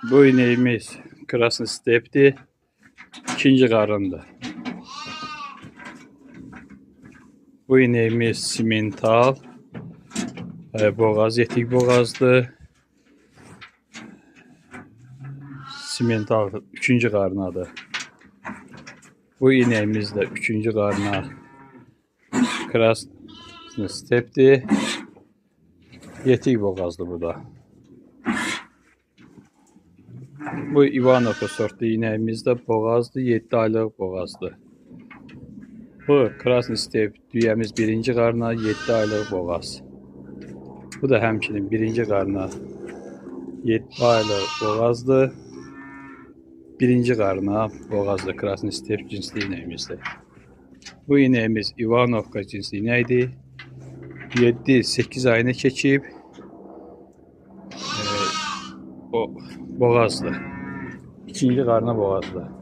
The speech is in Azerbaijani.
Bu ineğimiz Krasny Step'ti. İkinci qarındı. Bu ineğimiz simental. Boğaz, yetik boğazdır. Simental üçüncü qarnadır. Bu ineğimiz de üçüncü qarna Krasny Step'ti. Yetik boğazdır bu da. Bu Ivanovka sortlu ineğimiz de boğazdır, 7 aylıq boğazdır. Bu Krasny Step düyəmiz birinci qarna, 7 aylıq boğaz. Bu da həmçinin birinci qarna, 7 aylıq boğazdır. Birinci qarna boğazdır Krasny Step cinsli ineğimizdir. Bu ineğimiz Ivanovka cinsli inəkdir. 7-8 ayını keçib. Boğazdır. İkinci qarna boğazdır.